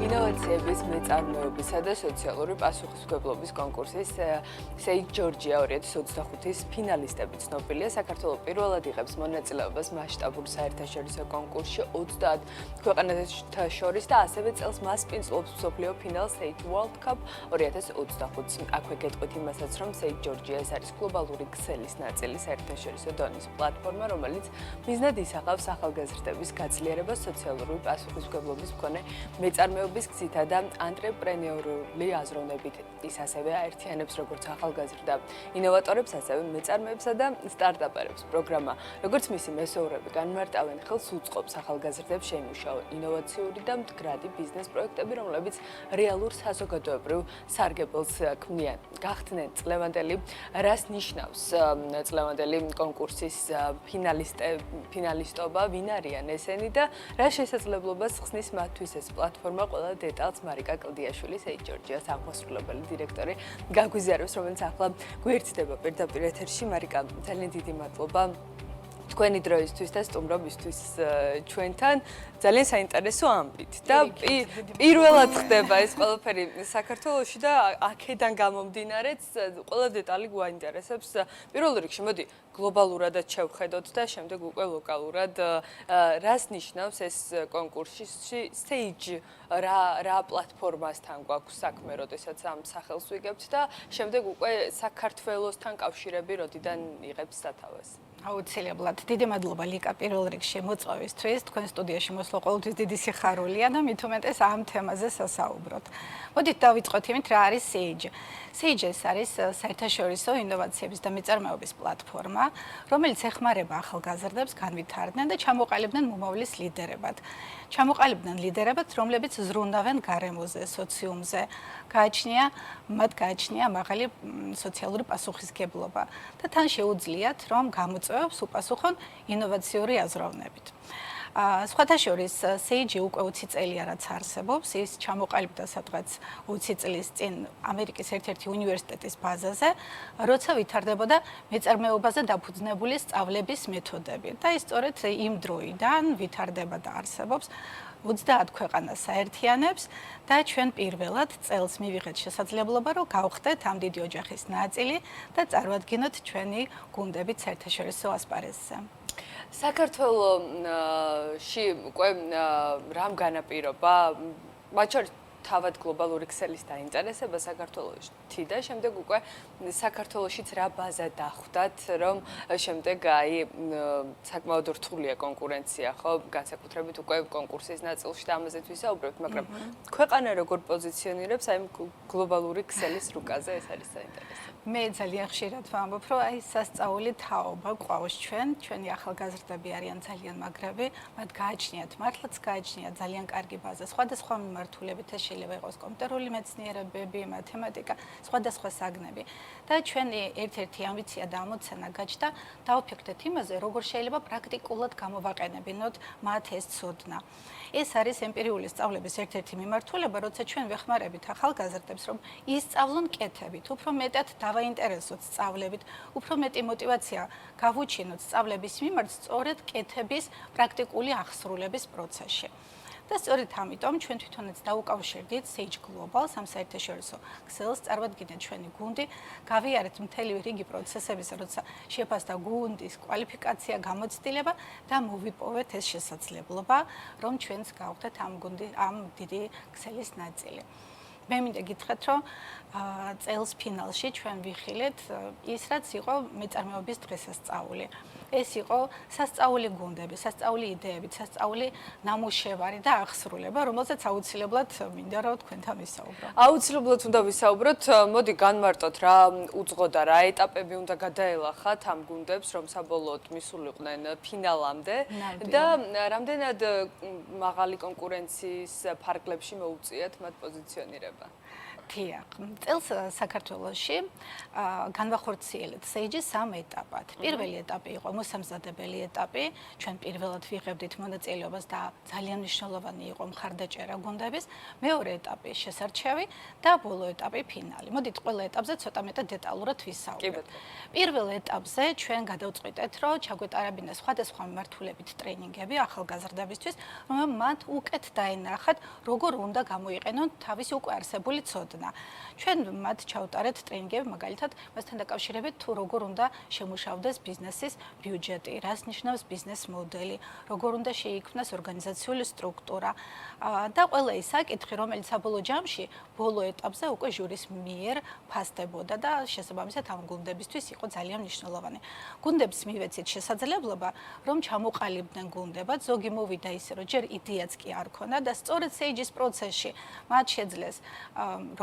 ინოვაციების მეწარმეობისა და სოციალური პასუხისმგებლობის კონკურსის Sage Georgia 2025-ის ფინალისტები ცნობილია. საქართველოს პირველად იღებს მონაწილეობას მასშტაბურ საერთაშორისო კონკურსში 30 ქვეყანათა შორის და ასევე წელს მას პინძლობს მსოფლიო ფინალ Sage World Cup 2025. აქვე გეტყვით იმასაც, რომ Sage Georgia არის გლობალური ქსელის ნაწილი საერთაშორისო დონის პლატფორმა, რომელიც მიზნად ისახავს ახალგაზრდების გაძლიერებას სოციალური პასუხისმგებლობის მქონე მეწარმეობის გზითა და ანტრეპრენეორული აზროვნებით. ის ასევე აერთიანებს როგორც ახალგაზრდა ინოვატორებს, ასევე მეწარმეებსა და სტარტაპერებს. პროგრამა, როგორც მისი მესოვრები განმარტავენ, ხელს უწყობს ახალგაზრდებს შეიმუშაონ ინოვაციური და მდგრადი ბიზნეს პროექტები, რომლებიც რეალურ საზოგადოებრივ სარგებელს ქმნიან. გახდნენ წლევანდელი, რას ნიშნავს წლევანდელი კონკურსის ფინალისტობა, ვინ არიან ესენი და რა შესაძლებლობას ხსნის მათთვის ეს პლატფორმა, ყველა დეტალს მარიკა კლდიაშვილი, Sage Georgia-ს აღმასრულებელი დირექტორი გაგვიზიარებს, რომელიც ახლა გვერდდება პირდაპირ ეთერში. მარიკა, ძალიან დიდი მადლობა თქვენი დროისთვის და სტუმრობისთვის ჩვენთან. ძალიან საინტერესო ამბით და პირველად ხდება ეს ყველაფერი საქართველოში და აქედან გამომდინარეც ყველა დეტალი გვაინტერესებს. პირველ რიგში, მოდი გლობალურადაც შევხედოთ და შემდეგ უკვე ლოკალურად რას ნიშნავს ეს კონკურსი Sage რა პლატფორმასთან გვაქვს საქმე, როდესაც ამ სახელს ვიგებთ და შემდეგ უკვე საქართველოსთან კავშირები როდიდან იღებს სათავეს. აუცილებლად. დიდი მადლობა ლიკა პირველ რიგში მოწვევისთვის. თქვენ სტუდიაში მოსვლა ყოველთვის დიდი სიხარულია და მით უმეტეს ამ თემაზე სასაუბროთ. მოდით დავიწყოთ იმით, რა არის Sage. Sage არის საერთაშორისო ინოვაციების და მეწარმეობის პლატფორმა, რომელიც ეხმარება ახალგაზრდებს განვითარდნენ და ჩამოყალიბდნენ მომავლის ლიდერებად. ჩამოყალიბდნენ ლიდერებად, რომლებიც ზრუნავენ გარემოზე, სოციუმზე, მათ გააჩნია მაღალი სოციალური პასუხისმგებლობა და თან შეუძლიათ, რომ გამოწვევებს უპასუხონ ინოვაციური აზროვნებით. სხვათა შორის Sage უკვე 20 წელია რაც არსებობს, ის ჩამოყალიბდა სადღაც 20 წლის წინ ამერიკის ერთ-ერთი უნივერსიტეტის ბაზაზე, როცა ვითარდებოდა მეწარმეობაზე დაფუძნებული სწავლების მეთოდები და ის სწორედ იმ დროიდან ვითარდება და არსებობს 30 ქვეყანას საერთიანებს და ჩვენ პირველად წელს მივიღეთ შესაძლებლობა, რომ გავხდეთ ამ დიდი ოჯახის ნაწილი და წარვადგინოთ ჩვენი გუნდებით საერთაშორისო ასპარეზზე. საქართველოში უკვე რამ განაპირობა, მათ შორის თავად გლობალური ქსელის დაინტერესება საქართველოში და შემდეგ უკვე საქართველოშიც რა ბაზა დახვდათ, რომ შემდეგ საკმაოდ რთულია კონკურენცია, ხო, განსაკუთრებით უკვე კონკურსის ნაწილში და ამაზე ვისაუბრებთ, მაგრამ ქვეყანა როგორ პოზიციონირებს აი გლობალური ქსელის რუკაზე, ეს არის საინტერესო. მე ძალიან ხშირად ვამბობ, რომ აი სასწაული თაობა გვყავს ჩვენი ახალგაზრდები არიან ძალიან მაგრები, მათ გააჩნიათ, მართლაც გააჩნიათ ძალიან კარგი ბაზა, სხვადასხვა მიმართულებით, ეს შეიძლება იყოს კომპიუტერული მეცნიერებები, მათემატიკა, სხვადასხვა საგნები. და ჩვენი ერთ-ერთი ამბიცია და ამოცანა გაჩნდა დავფიქრდეთ იმაზე, როგორ შეიძლება პრაქტიკულად გამოვაყენებინოთ მათ ეს ცოდნა. ეს არის ემპირიული სწავლების ერთ-ერთი მიმართულება, როცა ჩვენ ვეხმარებით ახალგაზრდებს, რომ ისწავლონ კეთებით, უფრო მეტად დავაინტერესოთ სწავლებით, უფრო მეტი мотиваცია გავუჩინოთ სწავლების მიმართ სწორედ კეთების პრაქტიკული აღსრულების პროცესში. და სწორედ ამიტომ ჩვენ თვითონაც დაუკავშირდით Sage Global-ს, ამ საერთაშორისო ქსელს, წარვადგინეთ ჩვენი გუნდი, გავიარეთ მთელი რიგი პროცესების, როცა შეფასდა გუნდის კვალიფიკაცია, გამოცდილება და მოვიპოვეთ ეს შესაძლებლობა, რომ ჩვენც გავხდეთ ამ დიდი ქსელის ნაწილი. მე მინდა გითხრათ, რომ წელს ფინალში ჩვენ ვიხილეთ ის, რაც იყო მეწარმეობის დღესასწაული. ეს იყო სასწაული გუნდები, სასწაული იდეები, სასწაული ნამუშევარი და აღსრულება, რომელზეც აუცილებლად მინდა რომ თქვენთან ვისაუბრო. აუცილებლად უნდა ვისაუბროთ, მოდი განმარტოთ რა უძღოდა, რა ეტაპები უნდა გადაელახათ ამ გუნდებს, რომ საბოლოოდ მისულიყვნენ ფინალამდე და რამდენად მაღალი კონკურენციის ფარგლებში მოუწიათ მათ პოზიციონირება. ხდება? დიახ, წელს საქართველოში განვახორციელეთ სეიჯის 3 ეტაპად. პირველი ეტაპი იყო მოსამზადებელი ეტაპი, ჩვენ პირველად ვიღებდით მონაწილეობას და ძალიან მნიშვნელოვანი იყო მხარდაჭერა გუნდების, მეორე ეტაპი შესარჩევი და ბოლო ეტაპი ფინალი. მოდით ყველა ეტაპზე ცოტა მეტად დეტალურად ვისაუბროთ. პირველ ეტაპზე ჩვენ გადავწყვიტეთ, რომ ჩაგვეტარებინა სხვადასხვა მიმართულებით ტრენინგები ახალგაზრდებისთვის, რომ მათ უკეთ დაენახათ, როგორ უნდა გამოიყენონ თავისი უკვე არსებული ცოდნა. ჩვენ მათ ჩავტარეთ ტრენინგები, მაგალითად, მასთან დაკავშირებით თუ როგორ უნდა შემუშავდეს ბიზნესის ბიუჯეტი, რას ნიშნავს ბიზნეს მოდელი, როგორ უნდა შეიქმნას ორგანიზაციული სტრუქტურა და ყველა ის საკითხი, რომელიც საბოლოო ჯამში ბოლო ეტაპზე უკვე ჟურის მიერ ფასდებოდა და შესაბამისად ამ გუნდებისთვის იყო ძალიან მნიშვნელოვანი. გუნდებს მივეცით შესაძლებლობა, რომ ჩამოყალიბდნენ გუნდებად, ზოგი მოვიდა ისე, რომ ჯერ იდეაც კი არ ქონდა და სწორედ სეიჯის პროცესში მათ შეძლეს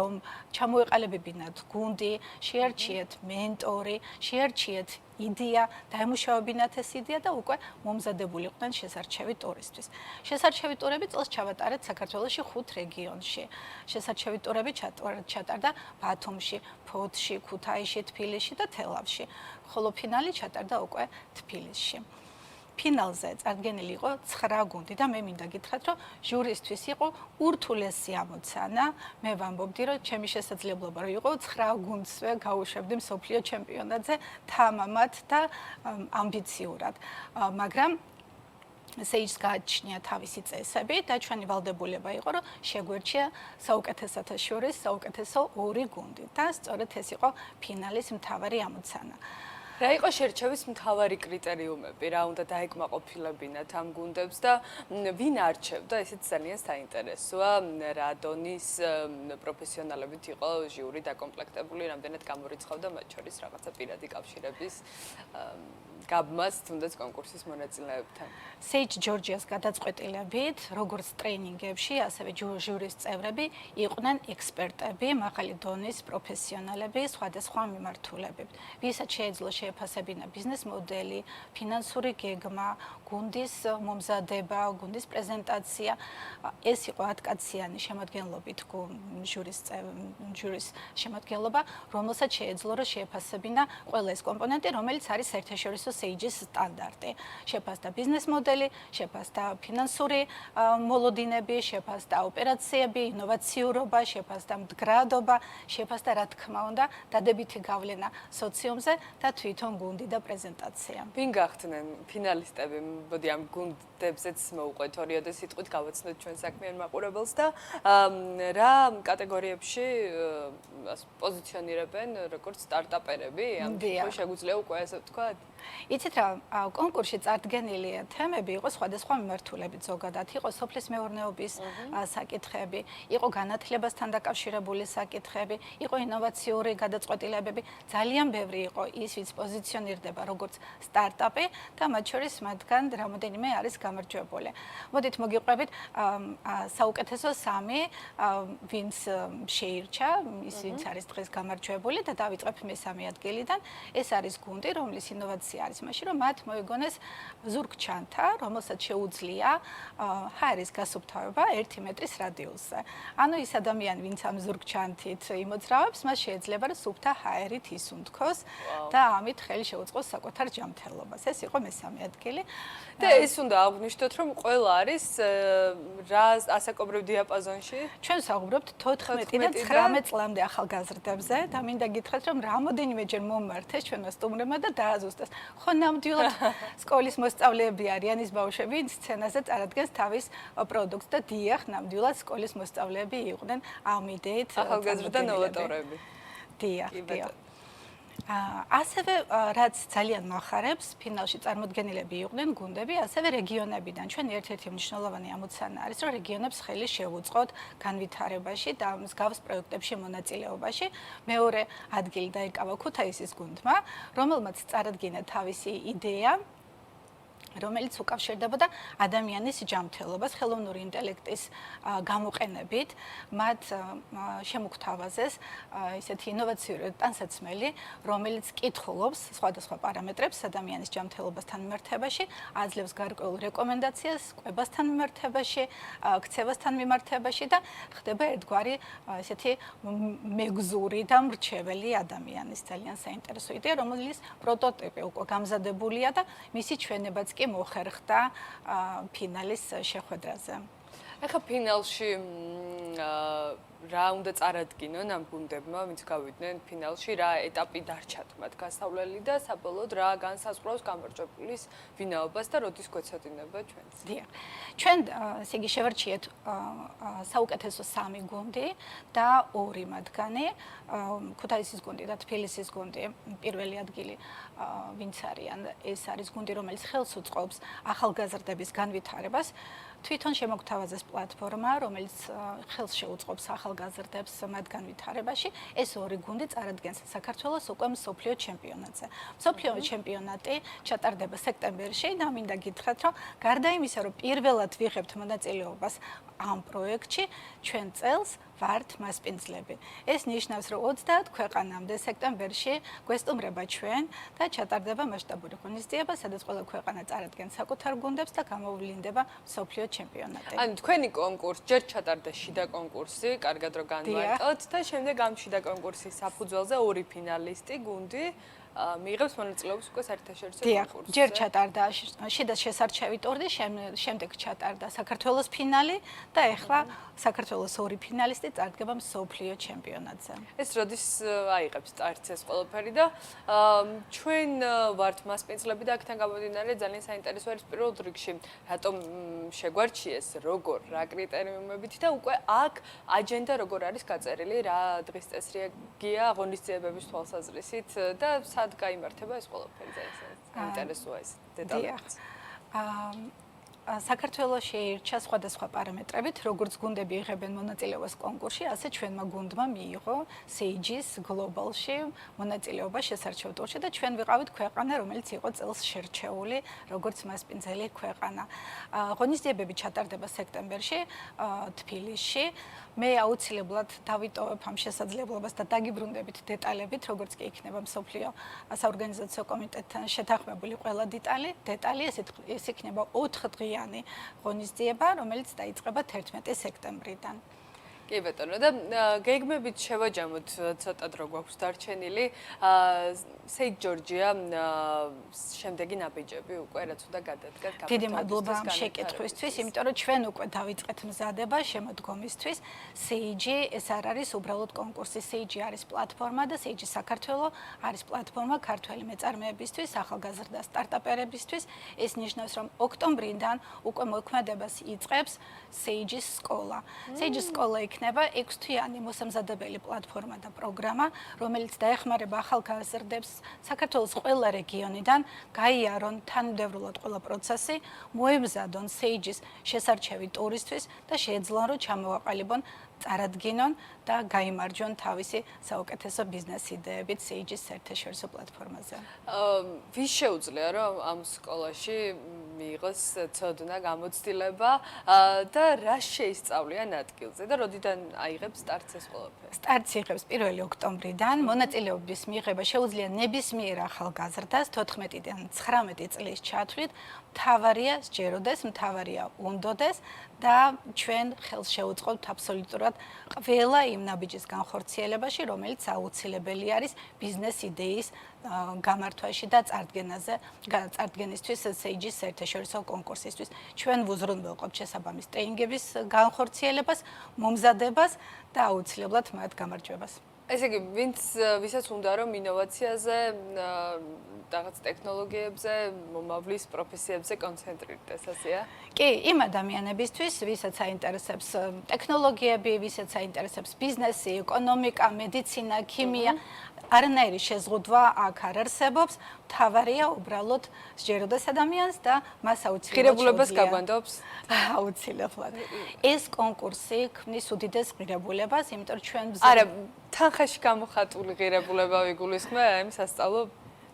რომ ჩამოეყალიბებინათ გუნდი, შეარჩიეთ მენტორი, შეარჩიეთ იდეა, დაემუშავებინათ ეს იდეა და უკვე მომზადებულიყვნენ შესარჩევი ტურისთვის. შესარჩევი ტურები წელს ჩავატარეთ საქართველოში 5 რეგიონში. შესარჩევი ტურები ჩატარდა ბათუმში, ფოთში, ქუთაისში, თბილისში და თელავში. ხოლო ფინალი ჩატარდა უკვე თბილისში. ფინალზე წარდგენილი იყო 9 გუნდი და მე მინდა გითხრათ, რომ ჟურისთვის იყო ურთულესი ამოცანა. მე ვამბობდი, რომ ჩემი შესაძლებლობა რომ იყო 9 გუნდსვე გავუშვებდი მსოფლიო ჩემპიონატზე თამამად და ამბიციურად. მაგრამ სეიჯს გააჩნია თავისი წესები და ჩვენი ვალდებულება იყო, რომ შეგვერჩია საუკეთესოთა შორის საუკეთესო 2 გუნდი და სწორედ ეს იყო ფინალის მთავარი ამოცანა. რა იყო შერჩევის მთავარი კრიტერიუმები, რა უნდა დაეკმაყოფილებინათ ამ გუნდებს და ვინ არჩევდა, ესეც ძალიან საინტერესოა, რა დონის პროფესიონალებით იყო ჟიური დაკომპლექტებული, რამდენად გამორიცხავდა მათ შორის რაღაცა პირადი კავშირების გაბმას თუნდაც კონკურსის მონაწილეებთან. სეიჯ ჯორჯიას გადაწყვეტილებით, როგორც ტრენინგებში, ასევე ჟურის წევრები იყვნენ ექსპერტები, მაღალი დონის პროფესიონალები სხვადასხვა მიმართულებით. ვისაც შეეძლო შეეფასებინა ბიზნეს მოდელი, ფინანსური გეგმა, გუნდის მომზადება, გუნდის პრეზენტაცია. ეს იყო 10-კაციანი შემადგენლობით ჟურის შემადგენლობა, რომელსაც შეეძლო რომ შეეფასებინა ყველა ეს კომპონენტი, რომელიც არის საერთაშორისო სეიჯის სტანდარტი. შეფასდა ბიზნეს მოდელი, შეფასდა ფინანსური მოლოდინები, შეფასდა ოპერაციები, ინოვაციურობა, შეფასდა მდგრადობა, შეფასდა რა თქმა უნდა დადებითი გავლენა სოციუმზე და თვითონ გუნდი და პრეზენტაცია. ვინ გახდნენ ფინალისტები? მოდი ამ გუნდებზეც მოვყვეთ ორიოდე სიტყვით გავაცნოთ ჩვენ საქმიან მაყურებელს და რა კატეგორიებში პოზიციონირებენ როგორც სტარტაპერები? ამ შეგვიძლია უკვე ესე ვთქვათ? იცით რა, კონკურსში წარდგენილი თემები იყო სხვადასხვა მიმართულებით ზოგადად. იყო სოფლის მეურნეობის საკითხები, იყო განათლებასთან დაკავშირებული საკითხები, იყო ინოვაციური გადაწყვეტილებები. ძალიან ბევრი იყო ის, ვინც პოზიციონირდება როგორც სტარტაპი და მათ შორის მათგან რამოდენიმე არის გამარჯვებული. მოდით მოგიყვებით საუკეთესო 3, ვინც შეირჩა, ის ვინც არის დღეს გამარჯვებული და დავიწყებ მესამე ადგილიდან. ეს არის გუნდი, რომლის ინოვაცია არის მაშინ, რომ მათ მოიგონეს ზურგჩანთა, რომელსაც შეუძლია ჰაერის გასუფთავება 1 მეტრის რადიუსზე. ანუ ის ადამიანი, ვინც ამ ზურგჩანთით იმოძრავებს, მას შეიძლება რომ სუფთა ჰაერით ისუნთქოს და ამით ხელი შეუწყოს საკუთარ ჯანმრთელობას. ეს იყო მესამე ადგილი. და ეს უნდა აღვნიშნოთ, რომ ყველა არის რა ასაკობრივ დიაპაზონში? ჩვენ საუბრობთ 14-დან 19 წლამდე ახალგაზრდებზე და მინდა გითხრათ, რომ რამოდენიმეჯერ მომმართეს ჩვენმა სტუმრებმა და დააზუსტეს. ხო, ნამდვილად სკოლის მოსწავლეები არიან ის ბავშვები, სცენაზე წარადგენს თავის პროდუქტს და დიახ, ნამდვილად სკოლის მოსწავლეები იყვნენ ამ იდეით ახალგაზრდა ნოვატორები. დიახ, დიახ. ასევე რაც ძალიან მახარებს, ფინალში წარმოდგენილები იყვნენ გუნდები, ასევე რეგიონებიდან. ჩვენ ერთ-ერთი მნიშვნელოვანი ამოცანა არის, რომ რეგიონებს ხელი შევუწყოთ განვითარებაში და მსგავს პროექტებში მონაწილეობაში. მეორე ადგილი დაიკავა ქუთაისის გუნდმა, რომელმაც წარადგინა თავისი იდეა რომელიც უკავშირდებოდა ადამიანის ჯანმრთელობას ხელოვნური ინტელექტის გამოყენებით, მათ შემოგთავაზეს ისეთი ინოვაციური ტანსაცმელი, რომელიც კითხულობს სხვადასხვა პარამეტრებს ადამიანის ჯანმრთელობასთან მიმართებაში, აძლევს გარკვეულ რეკომენდაციას კვებასთან მიმართებაში, ქცევასთან მიმართებაში და ხდება ერთგვარი ისეთი მეგზური და მრჩეველი ადამიანის ძალიან საინტერესო იდეა, რომელიც პროტოტიპი უკვე გამზადებულია და მისი ჩვენებაც კი მოხერხდა ფინალის შეხვედრაზე. ეხლა ფინალში რა უნდა წარადგინონ ამ გუნდებმა, ვინც გავიდნენ ფინალში, რა ეტაპი დარჩათ მათ გასავლელი და საბოლოოდ რა განსაზღვრავს გამარჯვებულის ვინაობას და როდის გვეცოდინება ჩვენს. დიახ. ჩვენ ესე იგი შევარჩიეთ საუკეთესო 3 გუნდი და 2 მათგანი, ქუთაისის გუნდი და თბილისის გუნდი, პირველი ადგილი ვინც არიან, ეს არის გუნდი, რომელიც ხელს უწყობს ახალგაზრდების განვითარებას. თვითონ შემოგთავაზეს პლატფორმა, რომელიც ხელს შეუწყობს ახალგაზრდებს მათ განვითარებაში. ეს 2 გუნდი წარადგენს საქართველოს უკვე მსოფლიო ჩემპიონატზე. მსოფლიო ჩემპიონატი ჩატარდება სექტემბერში და მინდა გითხრათ, რომ გარდა იმისა, რომ პირველად ვიღებთ მონაწილეობას ამ პროექტში, ჩვენ წელს ვართ მასპინძლები. ეს ნიშნავს, რომ 30 ქვეყანამდე სექტემბერში გვესტუმრება ჩვენ და ჩატარდება მასშტაბური ღონისძიება, სადაც ყველა ქვეყანა წარადგენს საკუთარ გუნდებს და გამოვლინდება მსოფლიო ჩემპიონატი. ანუ თქვენი კონკურსი ჯერ ჩატარდა შიდა კონკურსი, კარგად რომ განმარტოთ და შემდეგ ამ შიდა კონკურსის საფუძველზე 2 ფინალისტი გუნდი მიიღებს მონაწილეობას უკვე საერთაშორისო კონკურსზე. ჯერ ჩატარდა შიდა შესარჩევი ტურნირი, შემდეგ ჩატარდა საქართველოს ფინალი და ეხლა საქართველოს 2 ფინალისტი წარდგება მსოფლიო ჩემპიონატზე. ეს როდის აიღებს სტარტს ეს ყველაფერი და ჩვენ ვართ მასპინძლები და აქთან გამომდინარე ძალიან საინტერესო არის პირველ რიგში რატომ შეგვარჩიეს როგორ რა კრიტერიუმებით და უკვე აქ აჯენდა როგორ არის გაწერილი რა დღის წესრიგია აღონისძიებების თვალსაზრისით და სად გაიმართება ეს ყველაფერი ძალიან საინტერესოა ეს დეტალები. საქართველოს შეირჩა სხვადასხვა პარამეტრებით, როგორც გუნდები იღებენ მონაწილეობას კონკურსში, ასე ჩვენმა გუნდმა მიიღო Sage-ის გლობალში მონაწილეობა შესარჩევ ტურში და ჩვენ ვიყავით ქვეყანა, რომელიც იყო წელს შერჩეული, როგორც მასპინძელი ქვეყანა. ღონისძიებები ჩატარდება სექტემბერში თბილისში. მე აუცილებლად დავიტოვებ ამ შესაძლებლობას და დაგიბრუნდებით დეტალებით, როგორც კი იქნება მსოფლიო საორგანიზაციო კომიტეტთან შეთანხმებული ყველა დეტალი, ეს იქნება 4 დღიანი ღონისძიება, რომელიც დაიწყება 11 სექტემბრიდან. კი ბატონო და გეგმებით შევაჯამოთ ცოტა დრო გვაქვს დარჩენილი. Sage Georgia შემდეგი ნაბიჯები უკვე რაც უნდა გადადგათ. დიდი მადლობა ამ შეკითხვისთვის, იმიტომ რომ ჩვენ უკვე დავიწყეთ მზადება შემოდგომისთვის. Sage ეს არ არის უბრალოდ კონკურსი, Sage არის პლატფორმა და Sage საქართველო არის პლატფორმა ქართველი მეწარმეებისთვის, ახალგაზრდა სტარტაპერებისთვის. ეს ნიშნავს, რომ ოქტომბრიდან უკვე მოქმედებას იწყებს Sage-ის სკოლა. Sage-ის სკოლა იქნება 6-თვიანი მოსამზადებელი პლატფორმა და პროგრამა, რომელიც დაეხმარება ახალგაზრდებს საქართველოს ყველა რეგიონიდან გაიარონ თანმიმდევრულად ყველა პროცესი, მოემზადონ Sage-ის შესარჩევი ტურისთვის და შეეძლონ რომ ჩამოვაყალიბონ წარადგინონ და გაიმარჯვონ თავისი საუკეთესო ბიზნეს იდეებით Sage-ის საერთაშორისო პლატფორმაზე. ვის შეუძლია რომ ამ სკოლაში მიიღოს ცოდნა, გამოცდილება და რა შეისწავლიან ადგილზე და როდიდან აიღებს სტარტს ეს ყველაფერი? სტარტს იღებს 1 ოქტომბრიდან. მონაწილეობის მიღება შეუძლია ნებისმიერ ახალგაზრდას 14-დან 19 წლის ჩათვლით. მთავარია სჯეროდეს, მთავარია უნდოდეს და ჩვენ ხელს შევუწყობთ აბსოლუტურად ყველა იმ ნაბიჯის განხორციელებაში, რომელიც აუცილებელი არის ბიზნეს იდეის გამართვაში და წარდგენისთვის Sage-ის საერთაშორისო კონკურსისთვის. ჩვენ ვუზრუნველყოფთ შესაბამის ტრეინინგების განხორციელებას, მომზადებას და აუცილებლად მათ გამარჯვებას. ესე იგი, ვისაც უნდა რომ ინოვაციაზე, რაღაც ტექნოლოგიებზე, მომავლის პროფესიებზე კონცენტრირდეს, ასეა? კი, იმ ადამიანებისთვის, ვისაც აინტერესებს ტექნოლოგიები, ვისაც აინტერესებს ბიზნესი, ეკონომიკა, მედიცინა, ქიმია, არანაირი შეზღუდვა აქ არ არსებობს. მთავარია უბრალოდ სჯეროდეს ადამიანს და მას აუცილებლად ღირებულებას გაგვანდობს? აუცილებლად. ეს კონკურსი ქმნის უდიდეს ღირებულებას, იმიტომ რომ ჩვენ არა, თანხაში გამოხატული ღირებულება ვიგულისხმე, აი სასწავლო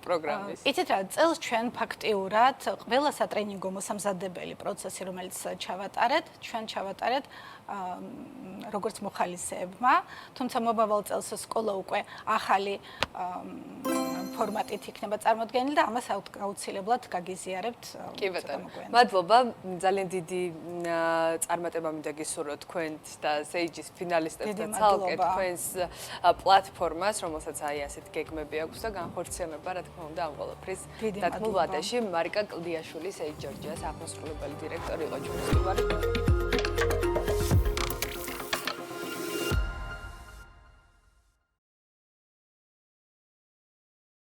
პროგრამის? იცით რა, წელს ჩვენ ფაქტიურად ყველა სატრენინგო მოსამზადებელი პროცესი, რომელიც ჩვენ ჩავატარეთ როგორც მოხალისეებმა, თუმცა მომავალ წელს სკოლა უკვე ახალი ფორმატით იქნება წარმოდგენილი და ამას აუცილებლად გაგიზიარებთ. კი ბატონო. მადლობა, ძალიან დიდი წარმატება მინდა გისურვოთ თქვენს და სეიჯის ფინალისტებთან ცალკე თქვენს პლატფორმას, რომელსაც აი ასეთ გეგმები აქვს და განხორციელება, რა თქმა უნდა, ამ ყველაფრის დათმულ ვადაში. მარიკა კლდიაშვილი, სეიჯ ჯორჯიას აღმასრულებელი დირექტორი იყო ჩვენს სტუმარი.